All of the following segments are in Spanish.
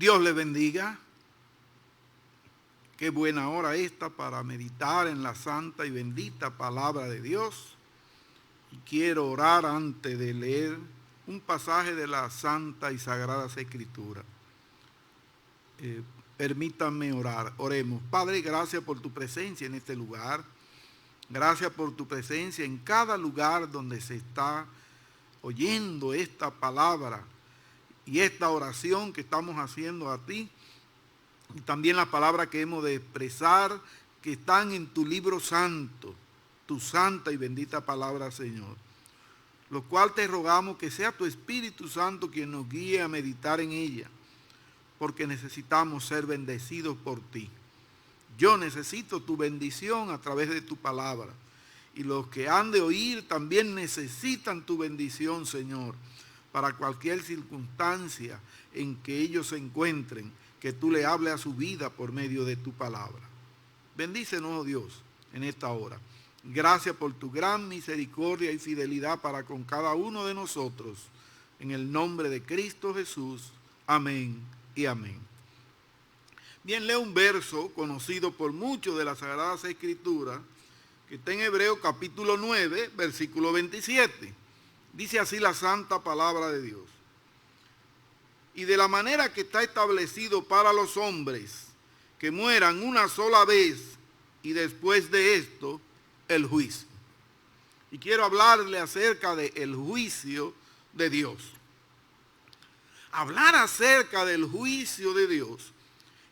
Dios les bendiga. Qué buena hora esta para meditar en la santa y bendita palabra de Dios. Y quiero orar antes de leer un pasaje de la Santa y Sagradas Escrituras. Permítanme orar. Oremos. Padre, gracias por tu presencia en este lugar. Gracias por tu presencia en cada lugar donde se está oyendo esta palabra y esta oración que estamos haciendo a ti. Y también las palabras que hemos de expresar que están en tu libro santo, tu santa y bendita palabra, Señor. Lo cual te rogamos que sea tu Espíritu Santo quien nos guíe a meditar en ella, porque necesitamos ser bendecidos por ti. Yo necesito tu bendición a través de tu palabra. Y los que han de oír también necesitan tu bendición, Señor, para cualquier circunstancia en que ellos se encuentren, que tú le hables a su vida por medio de tu palabra. Bendícenos, oh Dios, en esta hora. Gracias por tu gran misericordia y fidelidad para con cada uno de nosotros. En el nombre de Cristo Jesús. Amén y amén. Bien, leo un verso conocido por muchos de las Sagradas Escrituras, que está en Hebreos capítulo 9, versículo 27. Dice así la santa palabra de Dios. Y de la manera que está establecido para los hombres, que mueran una sola vez, y después de esto, el juicio. Y quiero hablarle acerca del juicio de Dios. Hablar acerca del juicio de Dios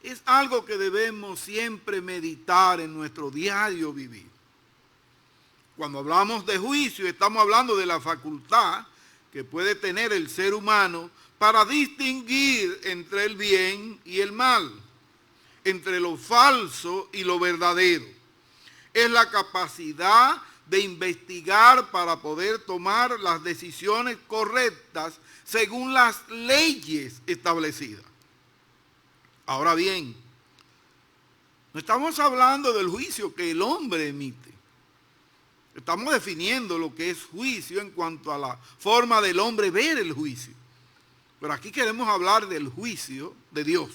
es algo que debemos siempre meditar en nuestro diario vivir. Cuando hablamos de juicio, estamos hablando de la facultad que puede tener el ser humano para distinguir entre el bien y el mal, entre lo falso y lo verdadero. Es la capacidad de investigar para poder tomar las decisiones correctas según las leyes establecidas. Ahora bien, no estamos hablando del juicio que el hombre emite. Estamos definiendo lo que es juicio en cuanto a la forma del hombre ver el juicio. Pero aquí queremos hablar del juicio de Dios.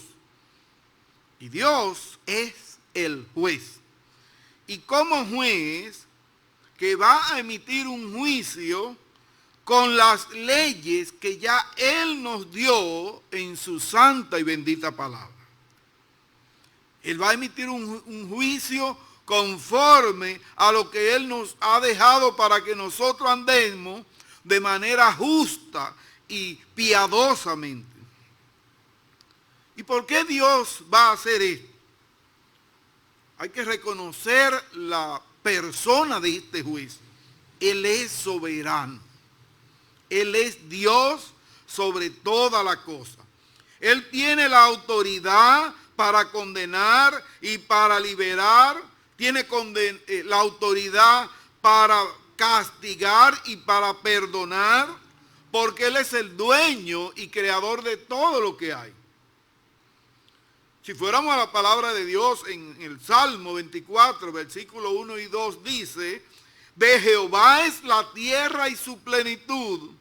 Y Dios es el juez. Y como juez que va a emitir un juicio con las leyes que ya Él nos dio en su santa y bendita palabra. Él va a emitir un juicio conforme a lo que Él nos ha dejado para que nosotros andemos de manera justa y piadosamente. ¿Y por qué Dios va a hacer esto? Hay que reconocer la persona de este juicio. Él es soberano. Él es Dios sobre toda la cosa. Él tiene la autoridad para condenar y para liberar. Tiene la autoridad para castigar y para perdonar, porque Él es el dueño y creador de todo lo que hay. Si fuéramos a la palabra de Dios en el Salmo 24, versículo 1 y 2, dice: de Jehová es la tierra y su plenitud,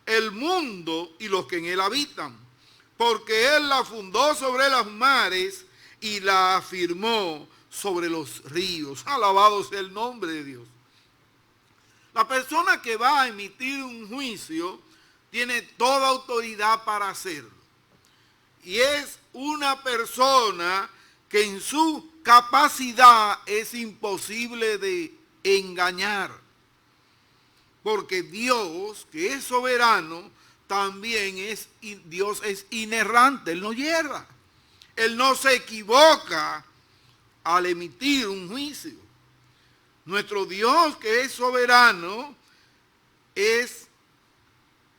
el mundo y los que en él habitan, porque Él la fundó sobre los mares y la afirmó sobre los ríos. Alabado sea el nombre de Dios. La persona que va a emitir un juicio tiene toda autoridad para hacerlo. Y es una persona que en su capacidad es imposible de engañar. Porque Dios, que es soberano, también Dios es inerrante. Él no yerra. Él no se equivoca al emitir un juicio. Nuestro Dios, que es soberano, es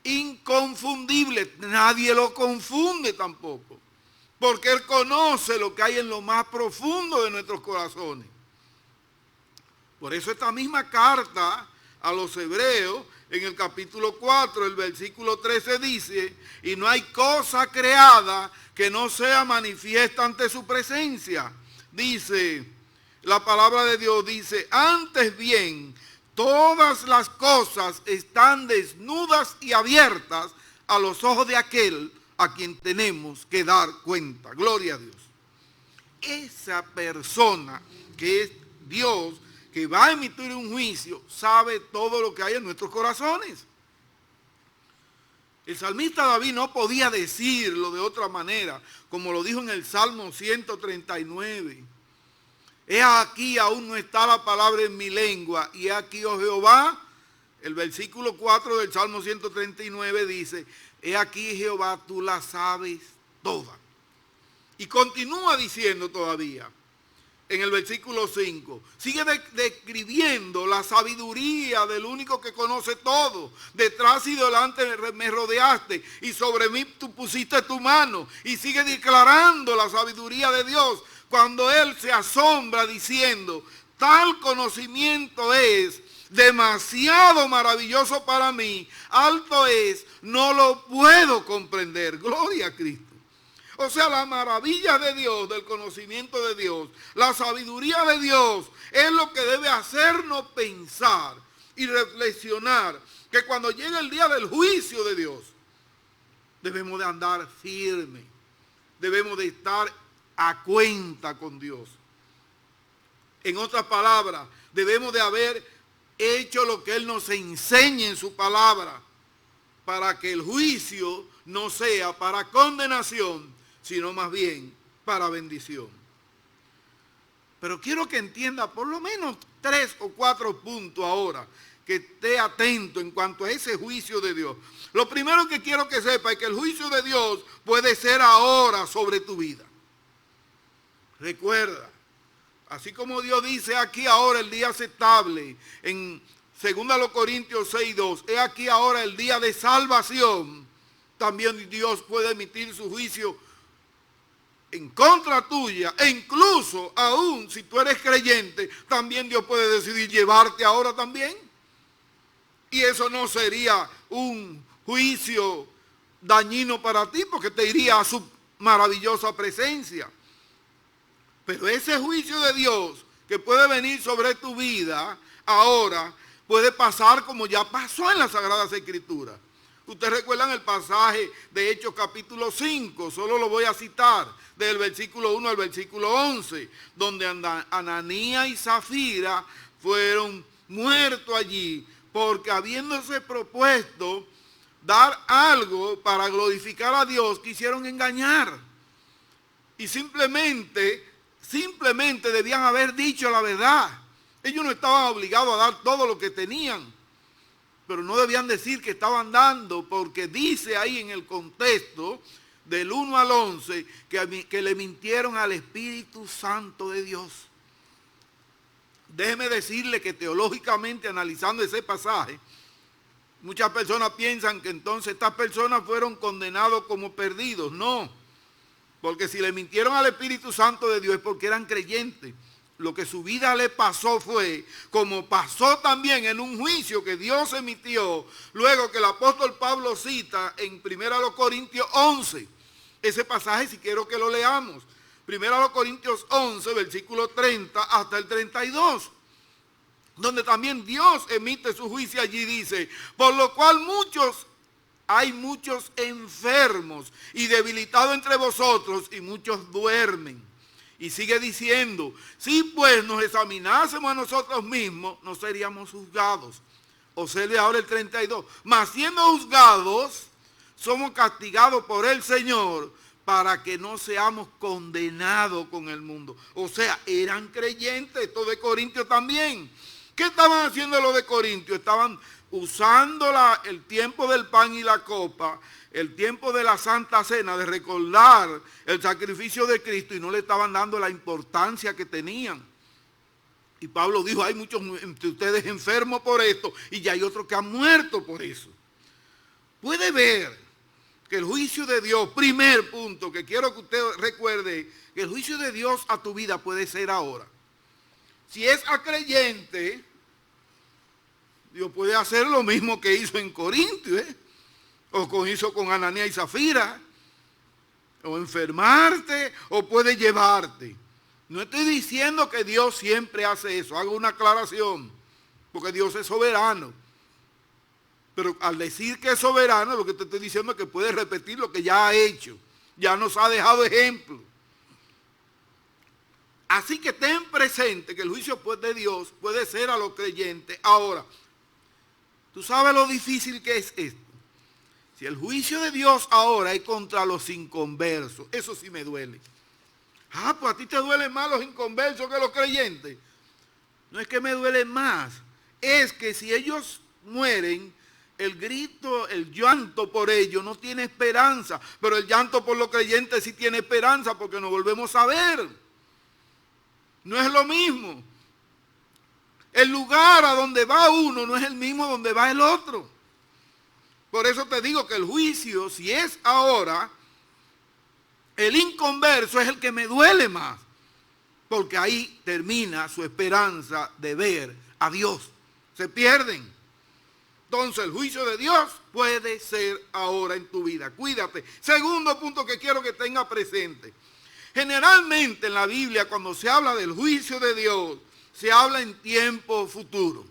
inconfundible. Nadie lo confunde tampoco, porque Él conoce lo que hay en lo más profundo de nuestros corazones. Por eso esta misma carta a los Hebreos, en el capítulo 4, el versículo 13 dice: y no hay cosa creada que no sea manifiesta ante su presencia. Dice, la palabra de Dios dice: antes bien, todas las cosas están desnudas y abiertas a los ojos de aquel a quien tenemos que dar cuenta. Gloria a Dios. Esa persona que es Dios, que va a emitir un juicio, sabe todo lo que hay en nuestros corazones. El salmista David no podía decirlo de otra manera, como lo dijo en el Salmo 139. He aquí, aún no está la palabra en mi lengua, y he aquí, oh Jehová, el versículo 4 del Salmo 139 dice, he aquí, Jehová, tú la sabes toda. Y continúa diciendo todavía, en el versículo 5, sigue describiendo la sabiduría del único que conoce todo. Detrás y delante me rodeaste y sobre mí tú pusiste tu mano. Y sigue declarando la sabiduría de Dios cuando él se asombra diciendo, tal conocimiento es demasiado maravilloso para mí, alto es, no lo puedo comprender. Gloria a Cristo. O sea, la maravilla de Dios, del conocimiento de Dios, la sabiduría de Dios, es lo que debe hacernos pensar y reflexionar, que cuando llegue el día del juicio de Dios, debemos de andar firme, debemos de estar a cuenta con Dios. En otras palabras, debemos de haber hecho lo que Él nos enseña en su palabra, para que el juicio no sea para condenación, sino más bien para bendición. Pero quiero que entienda por lo menos 3 o 4 puntos ahora, que esté atento en cuanto a ese juicio de Dios. Lo primero que quiero que sepa es que el juicio de Dios puede ser ahora sobre tu vida. Recuerda, así como Dios dice aquí ahora el día aceptable, en 2 Corintios 6:2, he aquí ahora el día de salvación, también Dios puede emitir su juicio en contra tuya, e incluso aún si tú eres creyente, también Dios puede decidir llevarte ahora también. Y eso no sería un juicio dañino para ti, porque te iría a su maravillosa presencia. Pero ese juicio de Dios que puede venir sobre tu vida ahora, puede pasar como ya pasó en las Sagradas Escrituras. Ustedes recuerdan el pasaje de Hechos capítulo 5, solo lo voy a citar, del versículo 1 al versículo 11, donde Ananías y Zafira fueron muertos allí, porque habiéndose propuesto dar algo para glorificar a Dios, quisieron engañar. Y simplemente debían haber dicho la verdad. Ellos no estaban obligados a dar todo lo que tenían, pero no debían decir que estaban dando, porque dice ahí en el contexto del 1 al 11 que le mintieron al Espíritu Santo de Dios. Déjeme decirle que teológicamente, analizando ese pasaje, muchas personas piensan que entonces estas personas fueron condenados como perdidos. No, porque si le mintieron al Espíritu Santo de Dios es porque eran creyentes. Lo que su vida le pasó fue, como pasó también en un juicio que Dios emitió, luego que el apóstol Pablo cita en 1 Corintios 11. Ese pasaje, si quiero que lo leamos. 1 Corintios 11, versículo 30 hasta el 32. Donde también Dios emite su juicio allí, dice, por lo cual hay muchos enfermos y debilitados entre vosotros, y muchos duermen. Y sigue diciendo, si pues nos examinásemos a nosotros mismos, no seríamos juzgados. Observe ahora el 32. Mas siendo juzgados, somos castigados por el Señor, para que no seamos condenados con el mundo. O sea, eran creyentes, estos de Corintios también. ¿Qué estaban haciendo los de Corintios? Estaban usando el tiempo del pan y la copa, el tiempo de la Santa Cena, de recordar el sacrificio de Cristo, y no le estaban dando la importancia que tenían. Y Pablo dijo, hay muchos entre ustedes enfermos por esto, y ya hay otros que han muerto por eso. Puede ver que el juicio de Dios, primer punto que quiero que usted recuerde, que el juicio de Dios a tu vida puede ser ahora. Si es a creyente, Dios puede hacer lo mismo que hizo en Corintios, o hizo con Ananías y Zafira, o enfermarte, o puede llevarte. No estoy diciendo que Dios siempre hace eso, hago una aclaración, porque Dios es soberano. Pero al decir que es soberano, lo que te estoy diciendo es que puede repetir lo que ya ha hecho. Ya nos ha dejado ejemplo. Así que ten presente que el juicio de Dios puede ser a los creyentes. Ahora, ¿tú sabes lo difícil que es esto? Si el juicio de Dios ahora es contra los inconversos, eso sí me duele. Ah, pues a ti te duelen más los inconversos que los creyentes. No es que me duelen más, es que si ellos mueren, el grito, el llanto por ellos no tiene esperanza, pero el llanto por los creyentes sí tiene esperanza porque nos volvemos a ver. No es lo mismo. El lugar a donde va uno no es el mismo donde va el otro. Por eso te digo que el juicio, si es ahora, el inconverso es el que me duele más, porque ahí termina su esperanza de ver a Dios. Se pierden. Entonces el juicio de Dios puede ser ahora en tu vida. Cuídate. Segundo punto que quiero que tenga presente. Generalmente en la Biblia cuando se habla del juicio de Dios, se habla en tiempo futuro.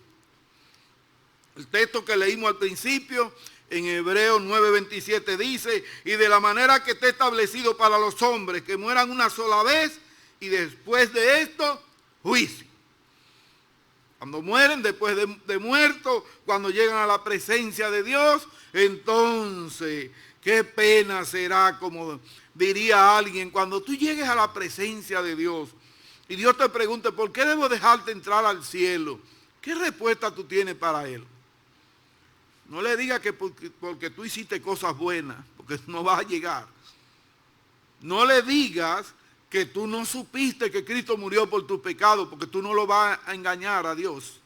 El texto que leímos al principio, en Hebreos 9:27 dice, y de la manera que esté establecido para los hombres, que mueran una sola vez, y después de esto, juicio. Cuando mueren, después de muerto, cuando llegan a la presencia de Dios, entonces, qué pena será, como diría alguien, cuando tú llegues a la presencia de Dios, y Dios te pregunte, ¿por qué debo dejarte entrar al cielo? ¿Qué respuesta tú tienes para Él? No le digas que porque tú hiciste cosas buenas, porque no vas a llegar. No le digas que tú no supiste que Cristo murió por tus pecados, porque tú no lo vas a engañar a Dios.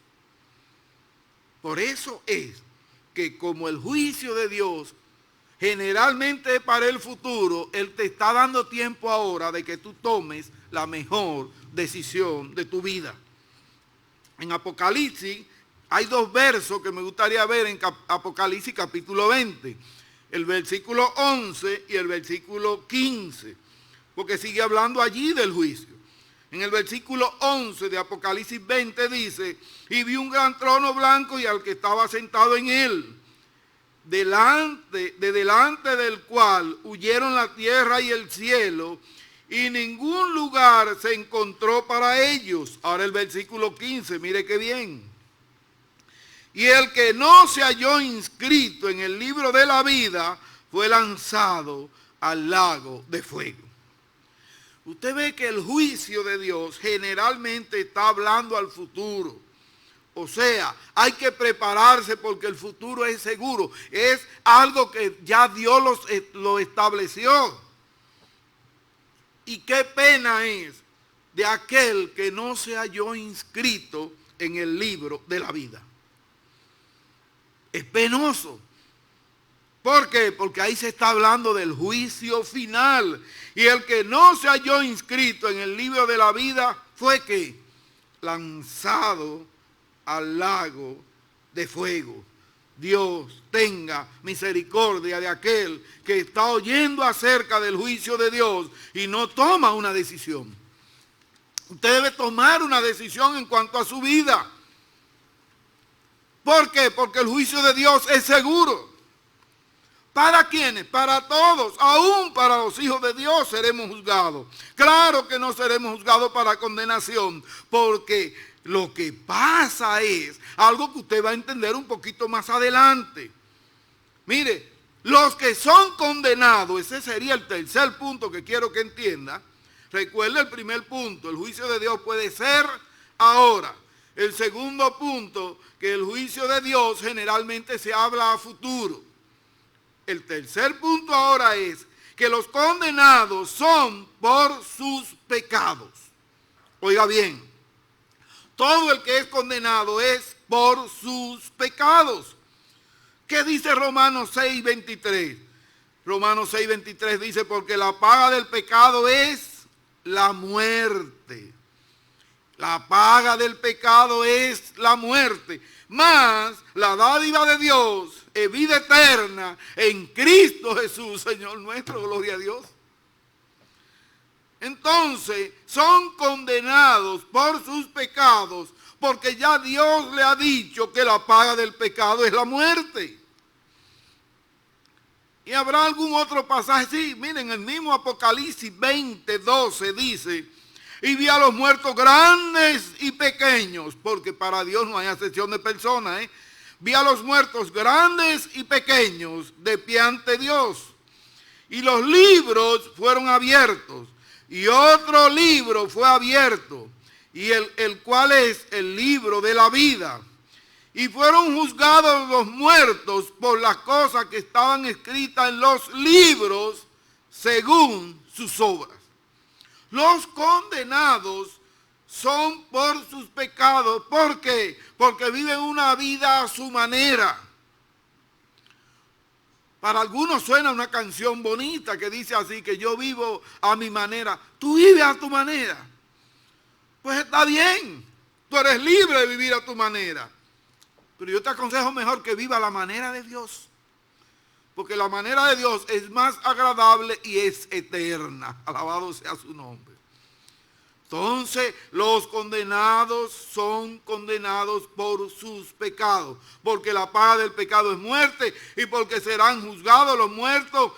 Por eso es que como el juicio de Dios generalmente es para el futuro, Él te está dando tiempo ahora de que tú tomes la mejor decisión de tu vida. En Apocalipsis hay dos versos que me gustaría ver en Apocalipsis capítulo 20. El versículo 11 y el versículo 15. Porque sigue hablando allí del juicio. En el versículo 11 de Apocalipsis 20 dice, y vi un gran trono blanco y al que estaba sentado en él, delante del cual huyeron la tierra y el cielo, y ningún lugar se encontró para ellos. Ahora el versículo 15, mire qué bien. Y el que no se halló inscrito en el libro de la vida fue lanzado al lago de fuego. Usted ve que el juicio de Dios generalmente está hablando al futuro. O sea, hay que prepararse porque el futuro es seguro. Es algo que ya Dios lo estableció. Y qué pena es de aquel que no se halló inscrito en el libro de la vida. Es penoso. ¿Por qué? Porque ahí se está hablando del juicio final. Y el que no se halló inscrito en el libro de la vida fue que lanzado al lago de fuego. Dios tenga misericordia de aquel que está oyendo acerca del juicio de Dios y no toma una decisión. Usted debe tomar una decisión en cuanto a su vida. ¿Por qué? Porque el juicio de Dios es seguro. ¿Para quiénes? Para todos, aún para los hijos de Dios seremos juzgados. Claro que no seremos juzgados para condenación, porque lo que pasa es algo que usted va a entender un poquito más adelante. Mire, los que son condenados, ese sería el tercer punto que quiero que entienda. Recuerde el primer punto, el juicio de Dios puede ser ahora. El segundo punto, que el juicio de Dios generalmente se habla a futuro. El tercer punto ahora es que los condenados son por sus pecados. Oiga bien, todo el que es condenado es por sus pecados. ¿Qué dice Romanos 6:23? Romanos 6:23 dice, porque la paga del pecado es la muerte. La paga del pecado es la muerte. Mas la dádiva de Dios es vida eterna en Cristo Jesús, Señor nuestro, gloria a Dios. Entonces, son condenados por sus pecados, porque ya Dios le ha dicho que la paga del pecado es la muerte. Y habrá algún otro pasaje. Sí, miren, el mismo Apocalipsis 20:12 dice: y vi a los muertos grandes y pequeños, porque para Dios no hay acepción de personas, Vi a los muertos grandes y pequeños de pie ante Dios. Y los libros fueron abiertos. Y otro libro fue abierto, y el cual es el libro de la vida. Y fueron juzgados los muertos por las cosas que estaban escritas en los libros según sus obras. Los condenados son por sus pecados. ¿Por qué? Porque viven una vida a su manera. Para algunos suena una canción bonita que dice así, que yo vivo a mi manera. Tú vives a tu manera. Pues está bien, tú eres libre de vivir a tu manera. Pero yo te aconsejo mejor que viva a la manera de Dios. Porque la manera de Dios es más agradable y es eterna. Alabado sea su nombre. Entonces, los condenados son condenados por sus pecados, porque la paga del pecado es muerte, y porque serán juzgados los muertos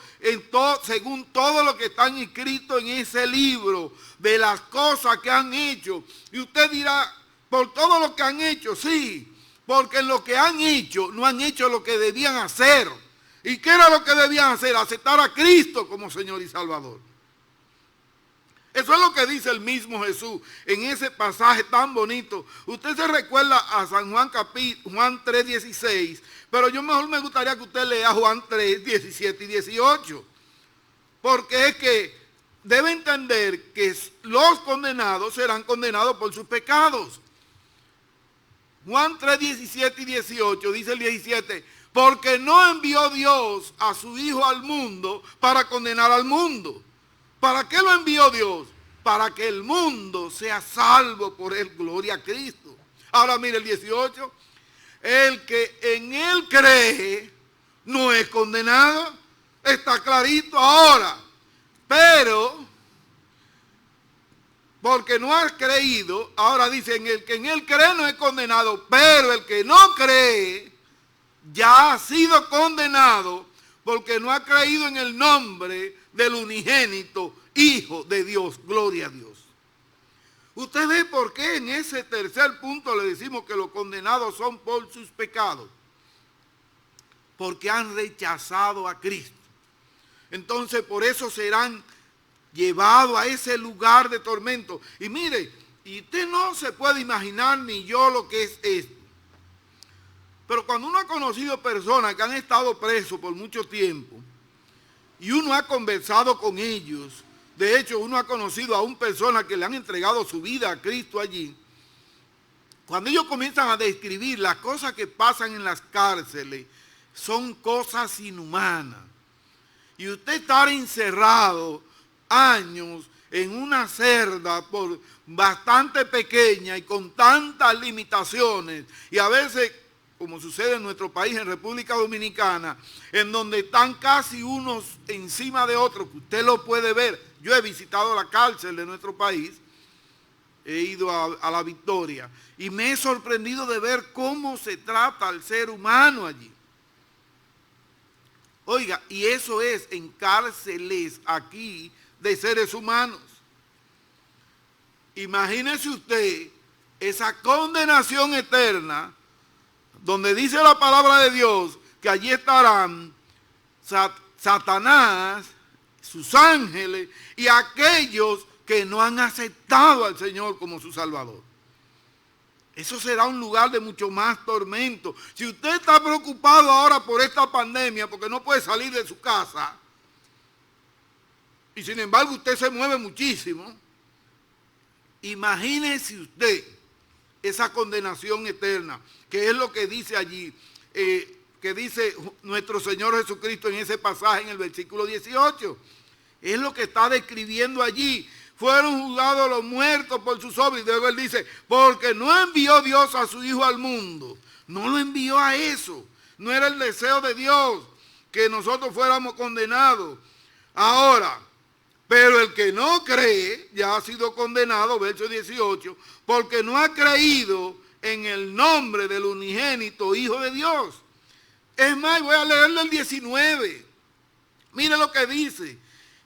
según todo lo que están escritos en ese libro, de las cosas que han hecho. Y usted dirá, por todo lo que han hecho, sí, porque en lo que han hecho, no han hecho lo que debían hacer. ¿Y qué era lo que debían hacer? Aceptar a Cristo como Señor y Salvador. Eso es lo que dice el mismo Jesús en ese pasaje tan bonito. Usted se recuerda a San Juan 3:16, pero yo mejor me gustaría que usted lea Juan 3:17 y 18. Porque es que debe entender que los condenados serán condenados por sus pecados. Juan 3:17 y 18, dice el 17, porque no envió Dios a su Hijo al mundo para condenar al mundo. ¿Para qué lo envió Dios? Para que el mundo sea salvo por él. Gloria a Cristo. Ahora mire el 18. El que en él cree no es condenado. Está clarito ahora. Pero, porque no has creído, ahora dice, el que en él cree no es condenado. Pero el que no cree ya ha sido condenado porque no ha creído en el nombre del unigénito Hijo de Dios. Gloria a Dios. Usted ve por qué en ese tercer punto le decimos que los condenados son por sus pecados. Porque han rechazado a Cristo. Entonces por eso serán llevados a ese lugar de tormento. Y mire, y usted no se puede imaginar ni yo lo que es esto. Pero cuando uno ha conocido personas que han estado presos por mucho tiempo, y uno ha conversado con ellos, de hecho uno ha conocido a una persona que le han entregado su vida a Cristo allí, cuando ellos comienzan a describir las cosas que pasan en las cárceles, son cosas inhumanas. Y usted estar encerrado años en una celda por bastante pequeña y con tantas limitaciones, y a veces, como sucede en nuestro país, en República Dominicana, en donde están casi unos encima de otros, que usted lo puede ver. Yo he visitado la cárcel de nuestro país, he ido a La Victoria, y me he sorprendido de ver cómo se trata al ser humano allí. Oiga, y eso es en cárceles aquí de seres humanos. Imagínese usted esa condenación eterna, donde dice la palabra de Dios que allí estarán Satanás, sus ángeles y aquellos que no han aceptado al Señor como su Salvador. Eso será un lugar de mucho más tormento. Si usted está preocupado ahora por esta pandemia porque no puede salir de su casa, y sin embargo usted se mueve muchísimo, imagínese usted esa condenación eterna, que es lo que dice allí, que dice nuestro Señor Jesucristo en ese pasaje, en el versículo 18. Es lo que está describiendo allí. Fueron juzgados los muertos por sus obras. Y luego él dice, porque no envió Dios a su Hijo al mundo. No lo envió a eso. No era el deseo de Dios que nosotros fuéramos condenados. Ahora, pero el que no cree ya ha sido condenado, verso 18, porque no ha creído en el nombre del unigénito Hijo de Dios. Es más, voy a leerle el 19. Mire lo que dice.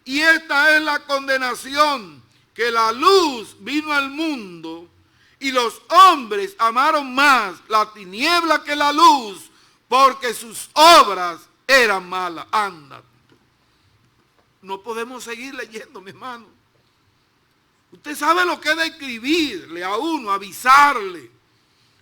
Y esta es la condenación, que la luz vino al mundo y los hombres amaron más la tiniebla que la luz, porque sus obras eran malas. Anda. No podemos seguir leyendo, mi hermano. Usted sabe lo que es de escribirle a uno, avisarle,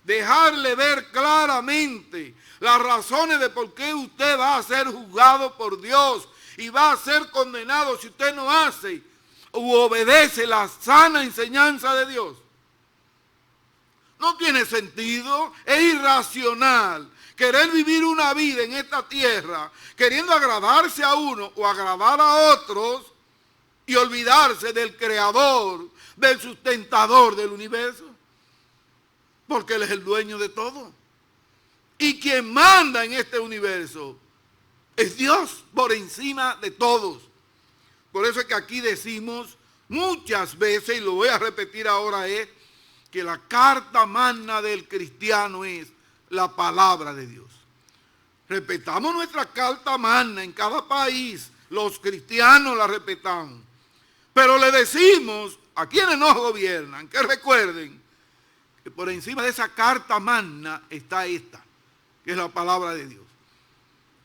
dejarle ver claramente las razones de por qué usted va a ser juzgado por Dios y va a ser condenado si usted no hace u obedece la sana enseñanza de Dios. No tiene sentido, es irracional querer vivir una vida en esta tierra queriendo agradarse a uno o agradar a otros y olvidarse del creador, del sustentador del universo, porque Él es el dueño de todo. Y quien manda en este universo es Dios por encima de todos. Por eso es que aquí decimos muchas veces, y lo voy a repetir ahora, es que la carta magna del cristiano es la palabra de Dios. Respetamos nuestra carta magna en cada país, los cristianos la respetamos, pero le decimos a quienes nos gobiernan que recuerden que por encima de esa carta magna está esta, que es la palabra de Dios.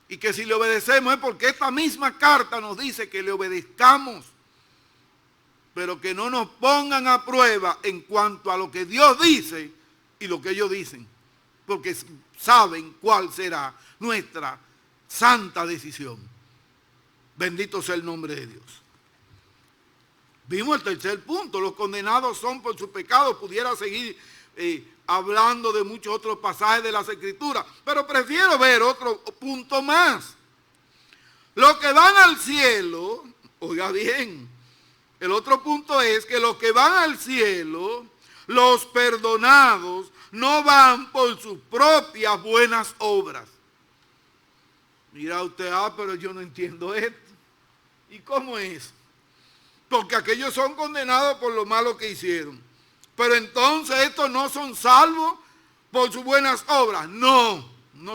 Y que si le obedecemos es porque esta misma carta nos dice que le obedezcamos, pero que no nos pongan a prueba en cuanto a lo que Dios dice y lo que ellos dicen, porque saben cuál será nuestra santa decisión. Bendito sea el nombre de Dios. Vimos el tercer punto, los condenados son por sus pecados. Pudiera seguir hablando de muchos otros pasajes de las Escrituras, pero prefiero ver otro punto más. Los que van al cielo, oiga bien, el otro punto es que los que van al cielo, los perdonados, no van por sus propias buenas obras. Mira usted, pero yo no entiendo esto. ¿Y cómo es? Porque aquellos son condenados por lo malo que hicieron. Pero entonces estos no son salvos por sus buenas obras. No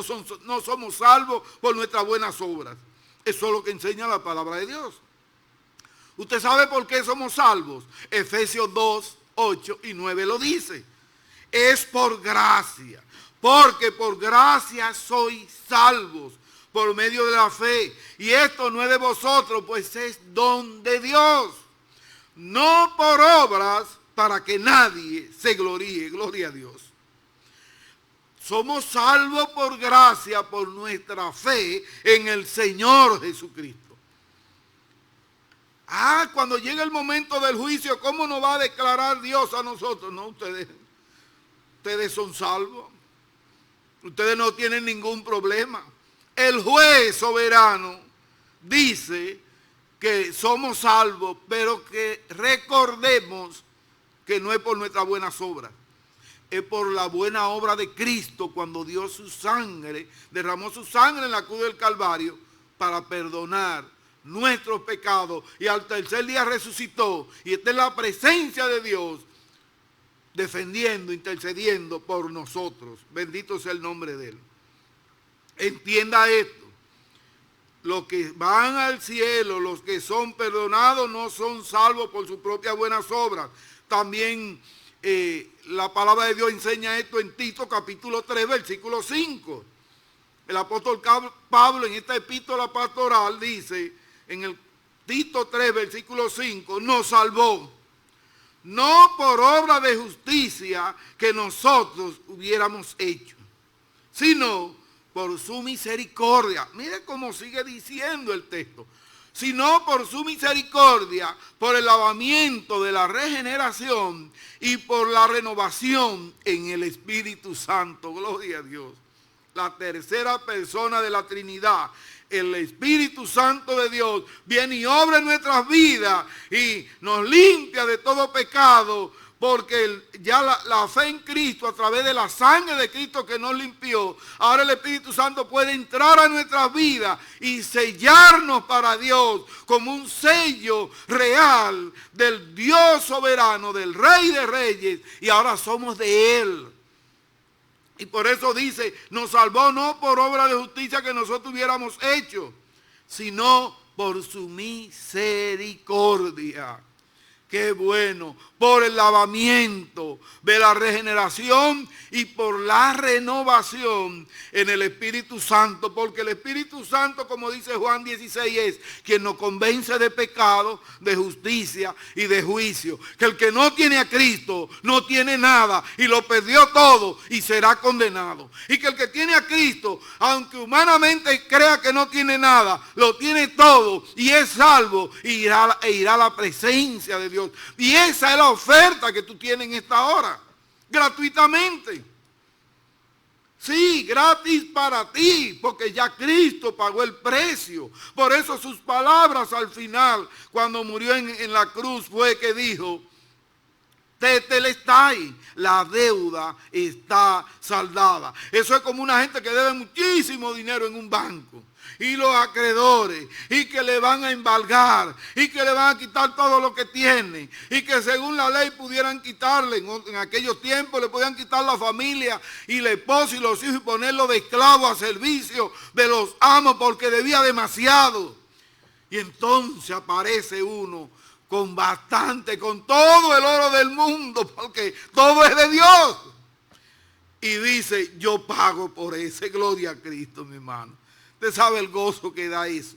somos salvos por nuestras buenas obras. Eso es lo que enseña la palabra de Dios. ¿Usted sabe por qué somos salvos? Efesios 2, 8 y 9 lo dice. Es por gracia, porque por gracia sois salvos por medio de la fe. Y esto no es de vosotros, pues es don de Dios. No por obras para que nadie se gloríe. Gloria a Dios. Somos salvos por gracia, por nuestra fe en el Señor Jesucristo. Cuando llegue el momento del juicio, ¿cómo nos va a declarar Dios a nosotros? No, ustedes son salvos. Ustedes no tienen ningún problema. El juez soberano dice que somos salvos, pero que recordemos que no es por nuestras buenas obras. Es por la buena obra de Cristo cuando dio su sangre, derramó su sangre en la cruz del Calvario para perdonar nuestros pecados, y al tercer día resucitó y está en la presencia de Dios defendiendo, intercediendo por nosotros. Bendito sea el nombre de Él. Entienda esto: los que van al cielo, los que son perdonados, no son salvos por sus propias buenas obras. También la palabra de Dios enseña esto en Tito capítulo 3 versículo 5. El apóstol Pablo en esta epístola pastoral dice en el Tito 3 versículo 5, nos salvó no por obra de justicia que nosotros hubiéramos hecho, sino por su misericordia. Mire cómo sigue diciendo el texto. Sino por su misericordia, por el lavamiento de la regeneración y por la renovación en el Espíritu Santo. Gloria a Dios. La tercera persona de la Trinidad, el Espíritu Santo de Dios, viene y obra en nuestras vidas y nos limpia de todo pecado, porque ya la fe en Cristo, a través de la sangre de Cristo que nos limpió, ahora el Espíritu Santo puede entrar a nuestras vidas y sellarnos para Dios como un sello real del Dios soberano, del Rey de Reyes, y ahora somos de Él. Y por eso dice, nos salvó no por obra de justicia que nosotros hubiéramos hecho, sino por su misericordia. Qué bueno, por el lavamiento de la regeneración y por la renovación en el Espíritu Santo, porque el Espíritu Santo, como dice Juan 16, es quien nos convence de pecado, de justicia y de juicio. Que el que no tiene a Cristo no tiene nada y lo perdió todo y será condenado. Y que el que tiene a Cristo, aunque humanamente crea que no tiene nada, lo tiene todo y es salvo e irá a la presencia de Dios. Y esa es la oferta que tú tienes en esta hora, gratuitamente. Sí, gratis para ti, porque ya Cristo pagó el precio. Por eso sus palabras al final, cuando murió en la cruz, fue que dijo: Tetelestai, la deuda está saldada. Eso es como una gente que debe muchísimo dinero en un banco. Y los acreedores, y que le van a embargar, y que le van a quitar todo lo que tiene, y que según la ley pudieran quitarle, en aquellos tiempos le podían quitar la familia y la esposa y los hijos y ponerlo de esclavo a servicio de los amos porque debía demasiado. Y entonces aparece uno con todo el oro del mundo, porque todo es de Dios. Y dice: yo pago por ese. Gloria a Cristo, mi hermano. Usted sabe el gozo que da eso.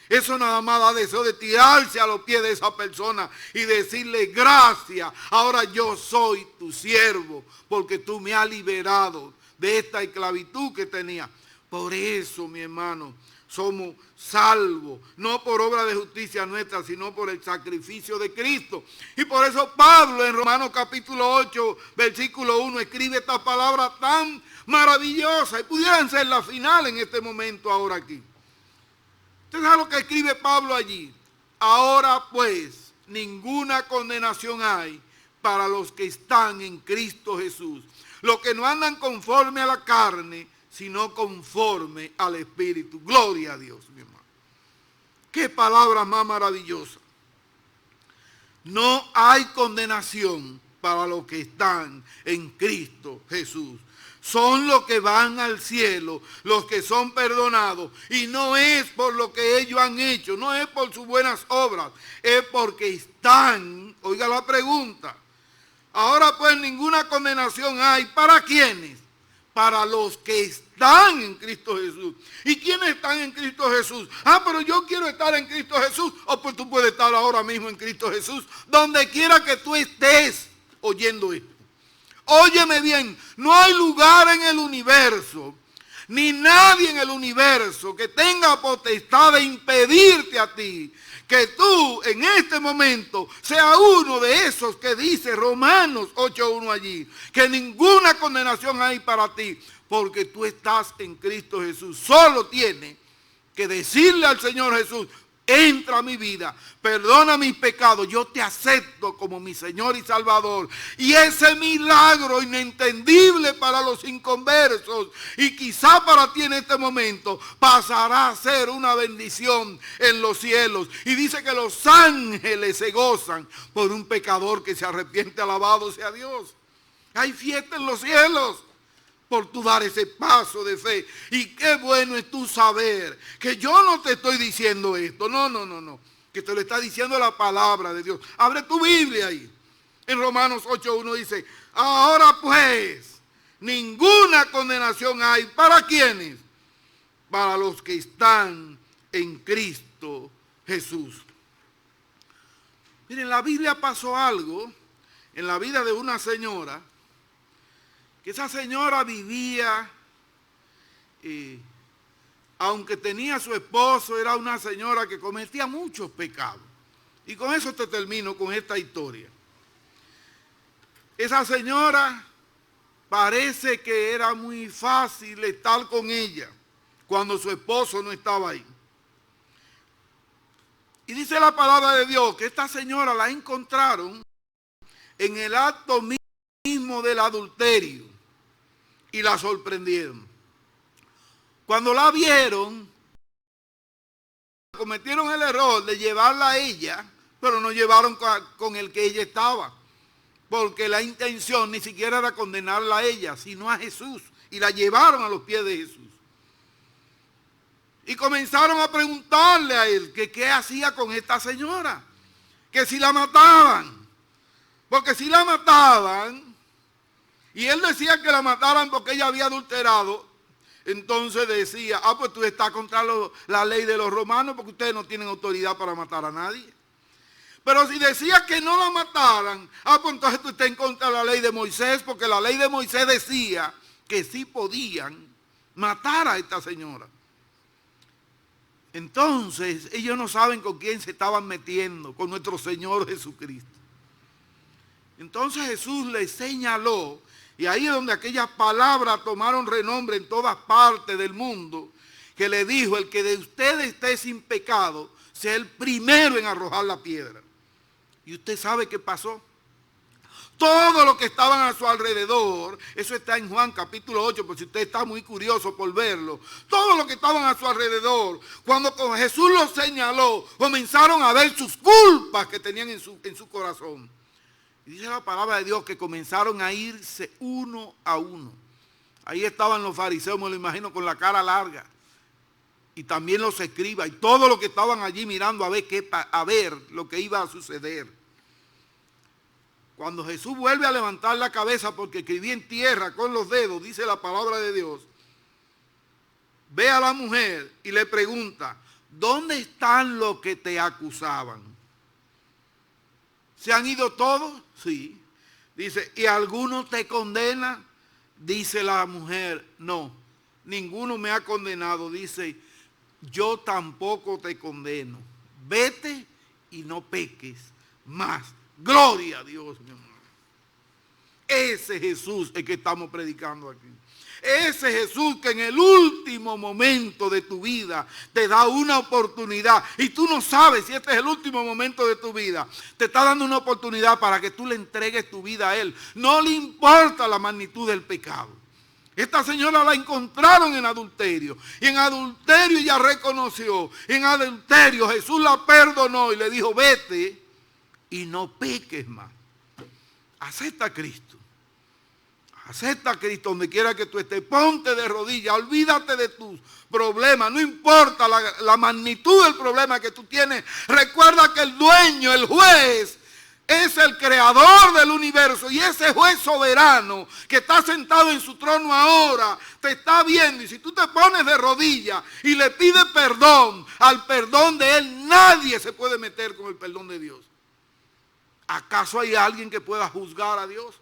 Eso nada más da deseo de tirarse a los pies de esa persona y decirle: gracias, ahora yo soy tu siervo, porque tú me has liberado de esta esclavitud que tenía. Por eso, mi hermano, somos salvos, no por obra de justicia nuestra, sino por el sacrificio de Cristo. Y por eso Pablo en Romanos capítulo 8, versículo 1, escribe esta palabra tan maravillosa, y pudieran ser la final en este momento ahora aquí. ¿Usted sabe lo que escribe Pablo allí? Ahora pues, ninguna condenación hay para los que están en Cristo Jesús, los que no andan conforme a la carne, sino conforme al Espíritu. Gloria a Dios, mi hermano. Qué palabra más maravillosa. No hay condenación para los que están en Cristo Jesús. Son los que van al cielo, los que son perdonados. Y no es por lo que ellos han hecho, no es por sus buenas obras, es porque están, oiga la pregunta, ahora pues ninguna condenación hay. ¿Para quiénes? Para los que están en Cristo Jesús. ¿Y quiénes están en Cristo Jesús? Pero yo quiero estar en Cristo Jesús. Pues tú puedes estar ahora mismo en Cristo Jesús, donde quiera que tú estés oyendo esto. Óyeme bien, no hay lugar en el universo, ni nadie en el universo que tenga potestad de impedirte a ti que tú en este momento sea uno de esos que dice Romanos 8:1 allí, que ninguna condenación hay para ti, porque tú estás en Cristo Jesús. Solo tienes que decirle al Señor Jesús: entra a mi vida, perdona mis pecados, yo te acepto como mi Señor y Salvador. Y ese milagro inentendible para los inconversos, y quizá para ti en este momento, pasará a ser una bendición en los cielos. Y dice que los ángeles se gozan por un pecador que se arrepiente. Alabado sea Dios. Hay fiesta en los cielos por tú dar ese paso de fe. Y qué bueno es tú saber que yo no te estoy diciendo esto, no, que te lo está diciendo la palabra de Dios. Abre tu Biblia ahí. En Romanos 8:1 dice: ahora pues, ninguna condenación hay. ¿Para quiénes? Para los que están en Cristo Jesús. Miren, en la Biblia pasó algo en la vida de una señora, que esa señora vivía, aunque tenía a su esposo, era una señora que cometía muchos pecados. Y con eso te termino con esta historia. Esa señora parece que era muy fácil estar con ella cuando su esposo no estaba ahí. Y dice la palabra de Dios que esta señora la encontraron en el acto mismo del adulterio. Y la sorprendieron. Cuando la vieron, cometieron el error de llevarla a ella, pero no llevaron con el que ella estaba. Porque la intención ni siquiera era condenarla a ella, sino a Jesús. Y la llevaron a los pies de Jesús. Y comenzaron a preguntarle a él que qué hacía con esta señora, que si la mataban. Porque si la mataban, y él decía que la mataran porque ella había adulterado, entonces decía, pues tú estás contra la ley de los romanos porque ustedes no tienen autoridad para matar a nadie. Pero si decía que no la mataran, pues entonces tú estás en contra de la ley de Moisés, porque la ley de Moisés decía que sí podían matar a esta señora. Entonces, ellos no saben con quién se estaban metiendo, con nuestro Señor Jesucristo. Entonces Jesús les señaló, y ahí es donde aquellas palabras tomaron renombre en todas partes del mundo, que le dijo, el que de ustedes esté sin pecado, sea el primero en arrojar la piedra. Y usted sabe qué pasó. Todo lo que estaban a su alrededor, eso está en Juan capítulo 8, por si usted está muy curioso por verlo. Todo lo que estaban a su alrededor, cuando Jesús los señaló, comenzaron a ver sus culpas que tenían en su corazón. Y dice la palabra de Dios que comenzaron a irse uno a uno. Ahí estaban los fariseos, me lo imagino, con la cara larga. Y también los escribas y todos los que estaban allí mirando a ver lo que iba a suceder. Cuando Jesús vuelve a levantar la cabeza porque escribía en tierra con los dedos, dice la palabra de Dios, ve a la mujer y le pregunta, ¿dónde están los que te acusaban? ¿Se han ido todos? Sí. Dice, ¿y alguno te condena? Dice la mujer, no, ninguno me ha condenado. Dice, yo tampoco te condeno. Vete y no peques más. Gloria a Dios, mi hermano. Ese Jesús es que estamos predicando aquí. Ese Jesús que en el último momento de tu vida te da una oportunidad y tú no sabes si este es el último momento de tu vida. Te está dando una oportunidad para que tú le entregues tu vida a Él. No le importa la magnitud del pecado. Esta señora la encontraron en adulterio y en adulterio ella reconoció. En adulterio Jesús la perdonó y le dijo, vete y no peques más. Acepta a Cristo. Acepta a Cristo donde quiera que tú estés. Ponte de rodillas. Olvídate de tus problemas. No importa la magnitud del problema que tú tienes. Recuerda que el dueño, el juez, es el creador del universo. Y ese juez soberano que está sentado en su trono ahora te está viendo. Y si tú te pones de rodillas y le pides perdón, al perdón de Él nadie se puede meter con el perdón de Dios. ¿Acaso hay alguien que pueda juzgar a Dios?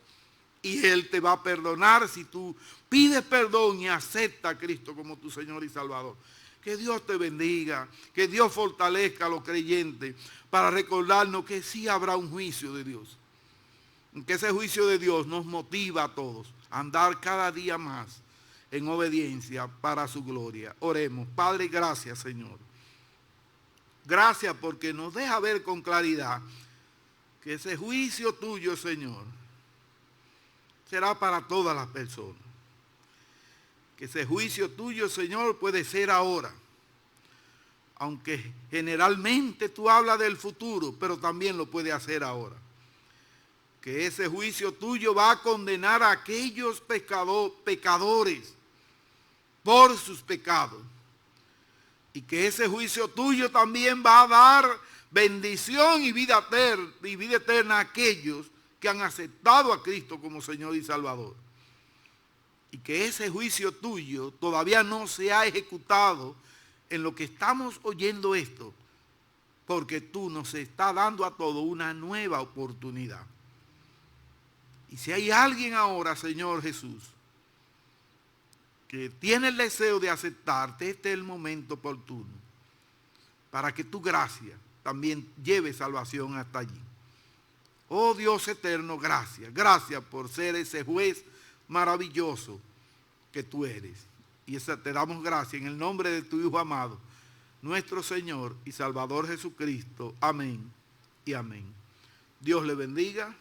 Y Él te va a perdonar si tú pides perdón y aceptas a Cristo como tu Señor y Salvador. Que Dios te bendiga, que Dios fortalezca a los creyentes para recordarnos que sí habrá un juicio de Dios. Que ese juicio de Dios nos motiva a todos a andar cada día más en obediencia para su gloria. Oremos. Padre, gracias, Señor. Gracias porque nos deja ver con claridad que ese juicio tuyo, Señor, será para todas las personas. Que ese juicio tuyo, Señor, puede ser ahora. Aunque generalmente tú hablas del futuro, pero también lo puede hacer ahora. Que ese juicio tuyo va a condenar a aquellos pecadores por sus pecados. Y que ese juicio tuyo también va a dar bendición y vida eterna a aquellos que han aceptado a Cristo como Señor y Salvador. Y que ese juicio tuyo todavía no se ha ejecutado en lo que estamos oyendo esto, porque tú nos estás dando a todos una nueva oportunidad. Y si hay alguien ahora, Señor Jesús, que tiene el deseo de aceptarte, este es el momento oportuno para que tu gracia también lleve salvación hasta allí. Oh Dios eterno, gracias. Gracias por ser ese juez maravilloso que tú eres. Y te damos gracias en el nombre de tu Hijo amado, nuestro Señor y Salvador Jesucristo. Amén y amén. Dios le bendiga.